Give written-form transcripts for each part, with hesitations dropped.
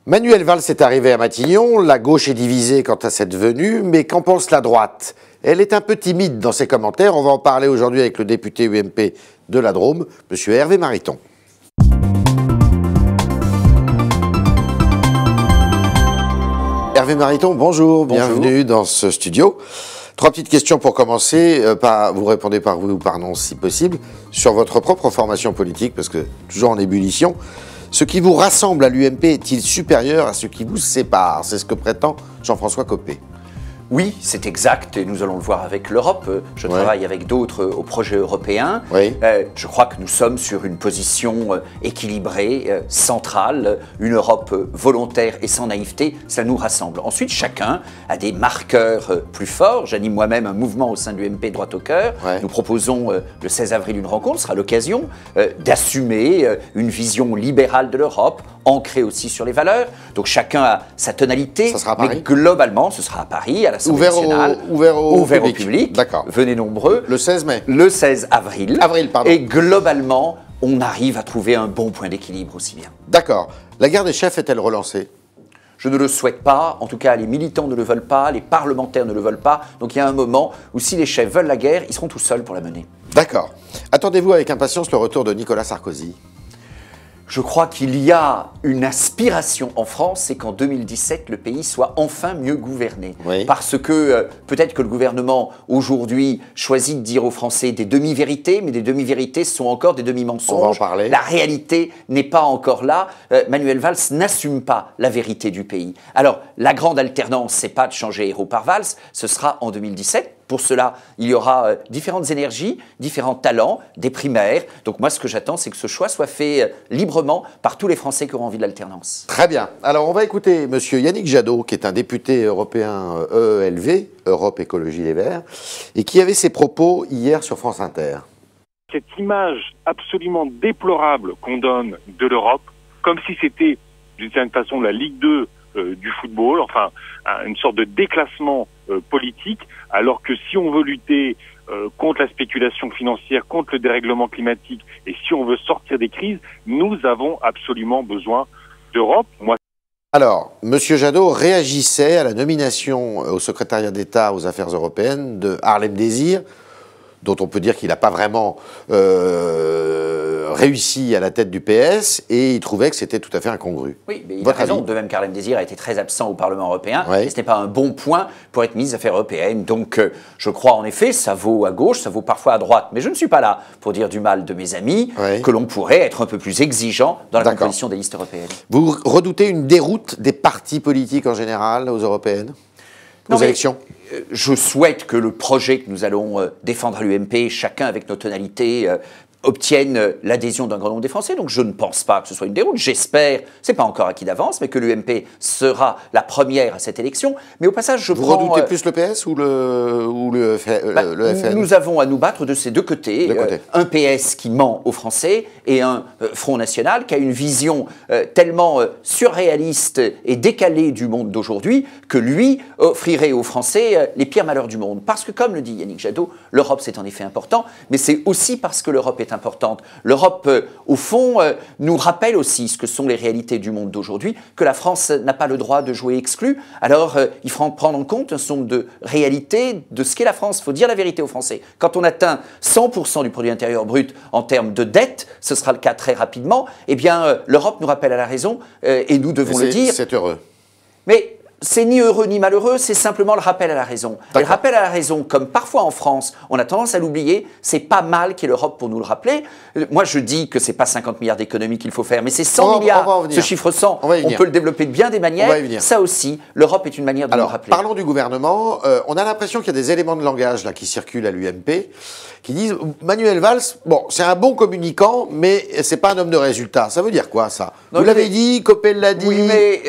Manuel Valls est arrivé à Matignon, la gauche est divisée quant à cette venue, mais qu'en pense la droite? Elle est un peu timide dans ses commentaires, on va en parler aujourd'hui avec le député UMP de la Drôme, M. Hervé Mariton. Hervé Mariton, bonjour, bienvenue dans ce studio. Trois petites questions pour commencer, vous répondez par oui ou par non si possible, sur votre propre formation politique, parce que toujours en ébullition. Ce qui vous rassemble à l'UMP est-il supérieur à ce qui vous sépare? C'est ce que prétend Jean-François Copé. Oui, c'est exact, et nous allons le voir avec l'Europe. Je travaille avec d'autres au projet européen. Je crois que nous sommes sur une position équilibrée, centrale, une Europe volontaire et sans naïveté, ça nous rassemble. Ensuite, chacun a des marqueurs plus forts. J'anime moi-même un mouvement au sein de l'UMP Droit au cœur. Nous proposons le 16 avril une rencontre, ce sera l'occasion d'assumer une vision libérale de l'Europe, ancrée aussi sur les valeurs. Donc chacun a sa tonalité, ça sera à Paris. Mais globalement, ce sera à Paris, à l'Assemblée nationale. Ouvert au public. D'accord. Venez nombreux. Le 16 mai. Le 16 avril. Avril, pardon. Et globalement, on arrive à trouver un bon point d'équilibre aussi bien. D'accord. La guerre des chefs est-elle relancée? Je ne le souhaite pas, en tout cas les militants ne le veulent pas, les parlementaires ne le veulent pas, donc il y a un moment où si les chefs veulent la guerre, ils seront tout seuls pour la mener. D'accord. Attendez-vous avec impatience le retour de Nicolas Sarkozy? Je crois qu'il y a une aspiration en France, c'est qu'en 2017, le pays soit enfin mieux gouverné. Parce que peut-être que le gouvernement, aujourd'hui, choisit de dire aux Français des demi-vérités, mais des demi-vérités sont encore des demi-mensonges. On va en parler. La réalité n'est pas encore là. Manuel Valls n'assume pas la vérité du pays. Alors, la grande alternance, c'est pas de changer Hérault par Valls, ce sera en 2017. Pour cela, il y aura différentes énergies, différents talents, des primaires. Donc moi, ce que j'attends, c'est que ce choix soit fait librement par tous les Français qui auront envie de l'alternance. Très bien. Alors, on va écouter M. Yannick Jadot, qui est un député européen EELV, Europe Écologie Les Verts, et qui avait ses propos hier sur France Inter. Cette image absolument déplorable qu'on donne de l'Europe, comme si c'était, d'une certaine façon, la Ligue 2 du football, enfin, une sorte de déclassement politique, alors que si on veut lutter contre la spéculation financière, contre le dérèglement climatique, et si on veut sortir des crises, nous avons absolument besoin d'Europe. Alors, M. Jadot réagissait à la nomination au secrétariat d'État aux affaires européennes de Harlem Désir, dont on peut dire qu'il n'a pas vraiment réussi à la tête du PS, et il trouvait que c'était tout à fait incongru. Oui, mais il a raison, de même qu'Harlem Désir a été très absent au Parlement européen, et ce n'est pas un bon point pour être ministre des Affaires européennes. Donc je crois en effet, ça vaut à gauche, ça vaut parfois à droite, mais je ne suis pas là pour dire du mal de mes amis, que l'on pourrait être un peu plus exigeant dans la composition des listes européennes. Vous redoutez une déroute des partis politiques en général aux européennes, aux élections? Je souhaite que le projet que nous allons défendre à l'UMP, chacun avec nos tonalités, obtiennent l'adhésion d'un grand nombre des Français. Donc je ne pense pas que ce soit une déroute. J'espère, c'est pas encore acquis d'avance, mais que l'UMP sera la première à cette élection. Mais au passage, je Vous redoutez plus le PS ou le FN? Nous avons à nous battre de ces deux côtés. Un PS qui ment aux Français et un Front National qui a une vision tellement surréaliste et décalée du monde d'aujourd'hui que lui offrirait aux Français les pires malheurs du monde. Parce que, comme le dit Yannick Jadot, l'Europe c'est en effet important, mais c'est aussi parce que l'Europe est importante. L'Europe, au fond, nous rappelle aussi ce que sont les réalités du monde d'aujourd'hui, que la France n'a pas le droit de jouer exclu. Alors, il faut prendre en compte un certain nombre de réalités de ce qu'est la France. Il faut dire la vérité aux Français. Quand on atteint 100% du produit intérieur brut en termes de dette, ce sera le cas très rapidement, eh bien, l'Europe nous rappelle à la raison et nous devons le dire. C'est heureux. Mais c'est ni heureux ni malheureux, c'est simplement le rappel à la raison. Et le rappel à la raison, comme parfois en France, on a tendance à l'oublier, c'est pas mal qu'il y ait l'Europe pour nous le rappeler. Moi, je dis que c'est pas 50 milliards d'économies qu'il faut faire, mais c'est 100 milliards. Ce chiffre 100, on peut le développer de bien des manières. Ça aussi, l'Europe est une manière de nous le rappeler. Parlons du gouvernement. On a l'impression qu'il y a des éléments de langage là qui circulent à l'UMP, qui disent Manuel Valls, bon, c'est un bon communicant, mais c'est pas un homme de résultat. Ça veut dire quoi, ça? Vous l'avez dit, Copé l'a dit. Oui, mais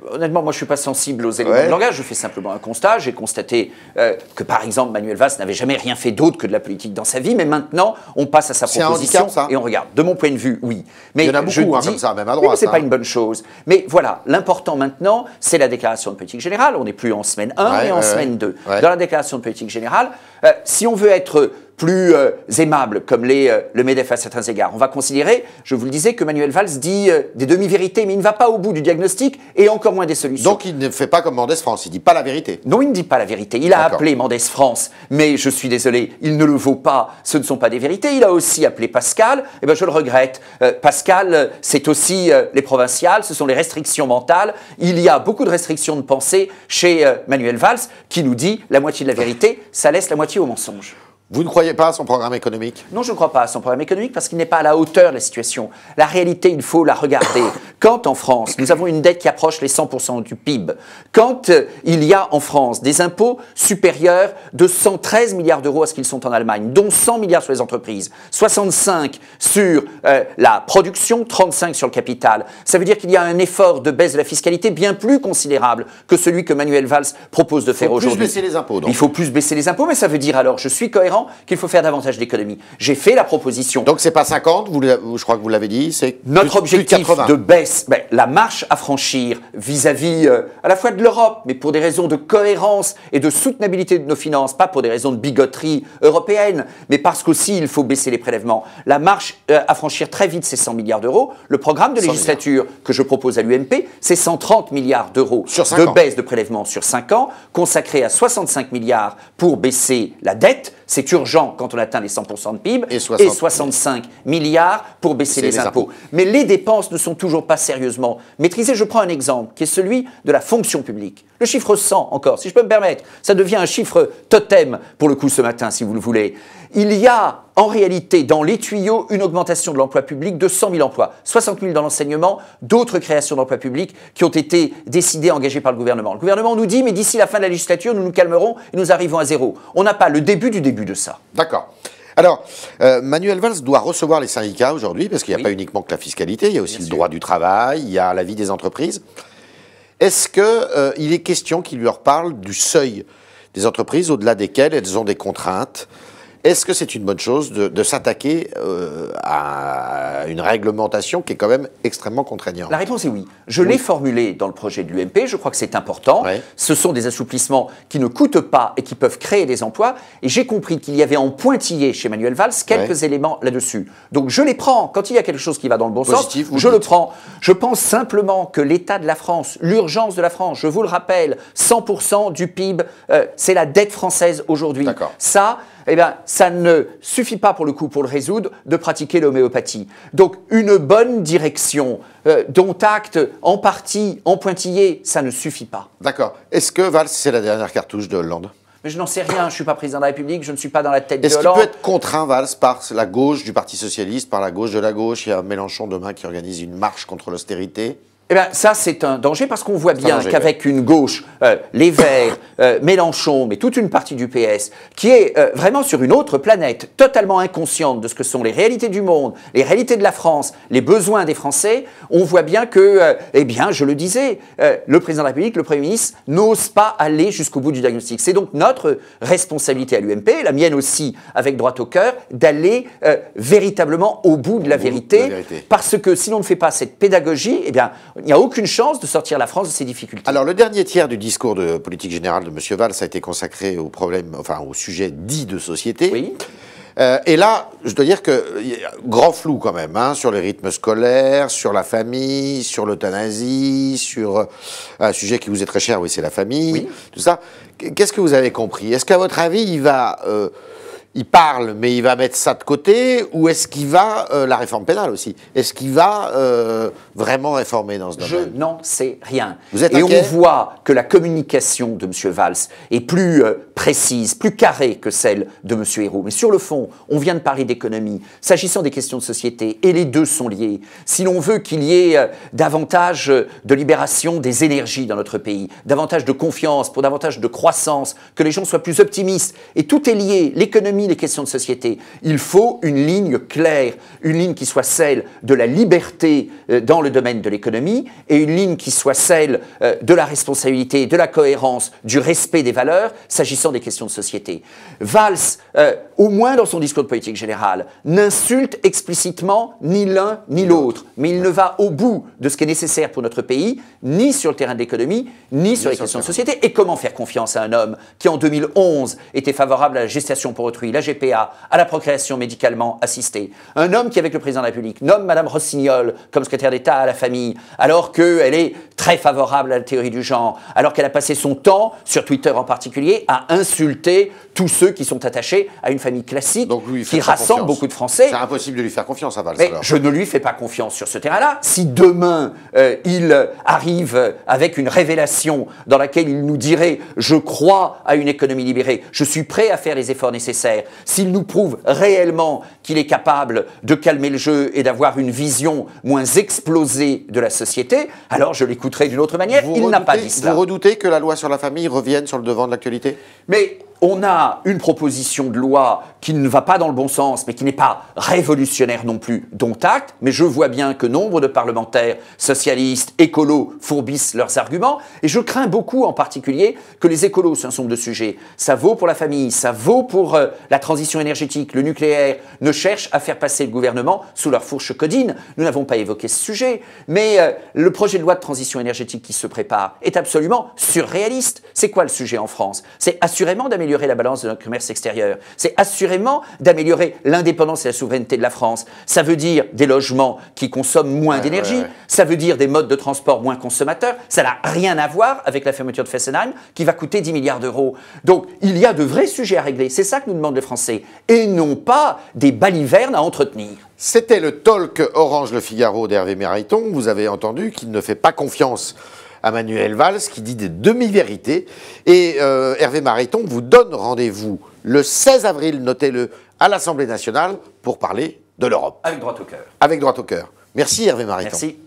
honnêtement, moi, je suis pas sensible aux éléments de langage. Je fais simplement un constat. J'ai constaté que, par exemple, Manuel Valls n'avait jamais rien fait d'autre que de la politique dans sa vie, mais maintenant, on passe à sa proposition handicap, ça. Et on regarde. De mon point de vue, oui. Mais il y en a beaucoup comme ça, même à droite. Oui, c'est pas une bonne chose. Mais voilà, l'important maintenant, c'est la déclaration de politique générale. On n'est plus en semaine 1, mais en semaine 2. Dans la déclaration de politique générale, si on veut être plus aimables, comme le MEDEF à certains égards. On va considérer, je vous le disais, que Manuel Valls dit des demi-vérités, mais il ne va pas au bout du diagnostic et encore moins des solutions. Donc il ne fait pas comme Mendès France, il ne dit pas la vérité. Non, il ne dit pas la vérité. Il a appelé Mendès France, mais je suis désolé, il ne le vaut pas, ce ne sont pas des vérités. Il a aussi appelé Pascal, et ben je le regrette. Pascal, c'est aussi les provinciales, ce sont les restrictions mentales. Il y a beaucoup de restrictions de pensée chez Manuel Valls qui nous dit la moitié de la vérité, ça laisse la moitié au mensonge. Vous ne croyez pas à son programme économique? Non, je ne crois pas à son programme économique parce qu'il n'est pas à la hauteur de la situation. La réalité, il faut la regarder. Quand en France, nous avons une dette qui approche les 100% du PIB, quand il y a en France des impôts supérieurs de 113 milliards d'euros à ce qu'ils sont en Allemagne, dont 100 milliards sur les entreprises, 65 sur la production, 35 sur le capital, ça veut dire qu'il y a un effort de baisse de la fiscalité bien plus considérable que celui que Manuel Valls propose de faire aujourd'hui. Il faut plus baisser les impôts, donc. Il faut plus baisser les impôts, mais ça veut dire alors, je suis cohérent, qu'il faut faire davantage d'économies. J'ai fait la proposition. Donc c'est pas 50, je crois que vous l'avez dit, c'est notre objectif de baisse, la marche à franchir vis-à-vis à la fois de l'Europe, mais pour des raisons de cohérence et de soutenabilité de nos finances, pas pour des raisons de bigoterie européenne, mais parce qu'aussi il faut baisser les prélèvements. La marche à franchir très vite, c'est 100 milliards d'euros. Le programme de législature que je propose à l'UMP, c'est 130 milliards d'euros de baisse de prélèvements sur 5 ans, consacrés à 65 milliards pour baisser la dette. C'est urgent quand on atteint les 100% de PIB et 65 milliards pour baisser les impôts. Mais les dépenses ne sont toujours pas sérieusement maîtrisées. Je prends un exemple qui est celui de la fonction publique. Le chiffre 100 encore, si je peux me permettre, ça devient un chiffre totem pour le coup ce matin si vous le voulez. Il y a en réalité dans les tuyaux une augmentation de l'emploi public de 100 000 emplois, 60 000 dans l'enseignement, d'autres créations d'emplois publics qui ont été décidées, engagées par le gouvernement. Le gouvernement nous dit, mais d'ici la fin de la législature, nous nous calmerons et nous arrivons à zéro. On n'a pas le début du début de ça. D'accord. Alors, Manuel Valls doit recevoir les syndicats aujourd'hui, parce qu'il n'y a pas uniquement que la fiscalité, il y a aussi le droit du travail, il y a la vie des entreprises. Est-ce qu'il est question qu'il leur parle du seuil des entreprises au-delà desquelles elles ont des contraintes? Est-ce que c'est une bonne chose de s'attaquer à une réglementation qui est quand même extrêmement contraignante? La réponse est oui. Je l'ai formulé dans le projet de l'UMP, je crois que c'est important. Ouais. Ce sont des assouplissements qui ne coûtent pas et qui peuvent créer des emplois. Et j'ai compris qu'il y avait en pointillé chez Manuel Valls quelques éléments là-dessus. Donc je les prends. Quand il y a quelque chose qui va dans le bon sens, je le prends. Je pense simplement que l'état de la France, l'urgence de la France, je vous le rappelle, 100% du PIB, c'est la dette française aujourd'hui. Ça, eh bien, ça ne suffit pas pour le coup, pour le résoudre, de pratiquer l'homéopathie. Donc, une bonne direction, dont acte en partie, en pointillé, ça ne suffit pas. D'accord. Est-ce que Valls, c'est la dernière cartouche de Hollande? Mais je n'en sais rien, je ne suis pas président de la République, je ne suis pas dans la tête de Hollande. Est-ce qu'il peut être contraint, Valls, par la gauche du Parti Socialiste, par la gauche de la gauche? Il y a Mélenchon demain qui organise une marche contre l'austérité. Eh bien, ça, c'est un danger parce qu'on voit bien qu'avec une gauche, les Verts, Mélenchon, mais toute une partie du PS, qui est vraiment sur une autre planète, totalement inconsciente de ce que sont les réalités du monde, les réalités de la France, les besoins des Français, on voit bien que, eh bien, je le disais, le président de la République, le Premier ministre, n'ose pas aller jusqu'au bout du diagnostic. C'est donc notre responsabilité à l'UMP, la mienne aussi, avec droit au cœur, d'aller véritablement au bout de la vérité, parce que si l'on ne fait pas cette pédagogie, eh bien, il n'y a aucune chance de sortir la France de ces difficultés. Alors, le dernier tiers du discours de politique générale de M. Valls a été consacré au problème, enfin, au sujet dit de société. Oui. Et là, je dois dire que grand flou quand même, hein, sur les rythmes scolaires, sur la famille, sur l'euthanasie, sur un sujet qui vous est très cher, oui, c'est la famille, tout ça. Qu'est-ce que vous avez compris? Est-ce qu'à votre avis, il parle, mais il va mettre ça de côté, ou est-ce qu'il va, la réforme pénale aussi, est-ce qu'il va vraiment réformer dans ce domaine? Je n'en sais rien. Vous êtes Et inquiet? on voit que la communication de M. Valls est plus précise, plus carrée que celle de M. Ayrault. Mais sur le fond, on vient de parler d'économie, s'agissant des questions de société, et les deux sont liés. Si l'on veut qu'il y ait davantage de libération des énergies dans notre pays, davantage de confiance, pour davantage de croissance, que les gens soient plus optimistes, et tout est lié, l'économie, les questions de société. Il faut une ligne claire, une ligne qui soit celle de la liberté dans le domaine de l'économie et une ligne qui soit celle de la responsabilité, de la cohérence, du respect des valeurs s'agissant des questions de société. Valls, au moins dans son discours de politique générale, n'insulte explicitement ni l'un ni l'autre, mais il ne va au bout de ce qui est nécessaire pour notre pays, ni sur le terrain de l'économie, ni sur les questions de société. Et comment faire confiance à un homme qui en 2011 était favorable à la gestation pour autrui, la GPA, à la procréation médicalement assistée. Un homme qui, avec le président de la République, nomme Mme Rossignol comme secrétaire d'État à la famille, alors qu'elle est très favorable à la théorie du genre, alors qu'elle a passé son temps, sur Twitter en particulier, à insulter tous ceux qui sont attachés à une famille classique qui rassemble beaucoup de Français. C'est impossible de lui faire confiance à Valls. Mais je ne lui fais pas confiance sur ce terrain-là. Si demain, il arrive avec une révélation dans laquelle il nous dirait « je crois à une économie libérée, je suis prêt à faire les efforts nécessaires », s'il nous prouve réellement qu'il est capable de calmer le jeu et d'avoir une vision moins explosée de la société, alors je l'écouterai d'une autre manière. Il n'a pas dit cela. Vous redoutez que la loi sur la famille revienne sur le devant de l'actualité ? Mais on a une proposition de loi qui ne va pas dans le bon sens, mais qui n'est pas révolutionnaire non plus, dont acte. Mais je vois bien que nombre de parlementaires socialistes, écolos, fourbissent leurs arguments. Et je crains beaucoup, en particulier, que les écolos, c'est un certain nombre de sujets. Ça vaut pour la famille, ça vaut pour la transition énergétique, le nucléaire, ne cherchent à faire passer le gouvernement sous leur fourche codine. Nous n'avons pas évoqué ce sujet. Mais le projet de loi de transition énergétique qui se prépare est absolument surréaliste. C'est quoi le sujet en France? C'est assurément d'améliorer la balance de notre commerce extérieur. C'est assurément d'améliorer l'indépendance et la souveraineté de la France. Ça veut dire des logements qui consomment moins d'énergie. Ça veut dire des modes de transport moins consommateurs. Ça n'a rien à voir avec la fermeture de Fessenheim qui va coûter 10 milliards d'euros. Donc, il y a de vrais sujets à régler. C'est ça que nous demandent les Français. Et non pas des balivernes à entretenir. C'était le talk Orange Le Figaro d'Hervé Mariton. Vous avez entendu qu'il ne fait pas confiance à Manuel Valls, qui dit des demi-vérités. Et Hervé Mariton vous donne rendez-vous le 16 avril, notez-le, à l'Assemblée nationale pour parler de l'Europe. Avec droit au cœur. Avec droit au cœur. Merci Hervé Mariton. Merci.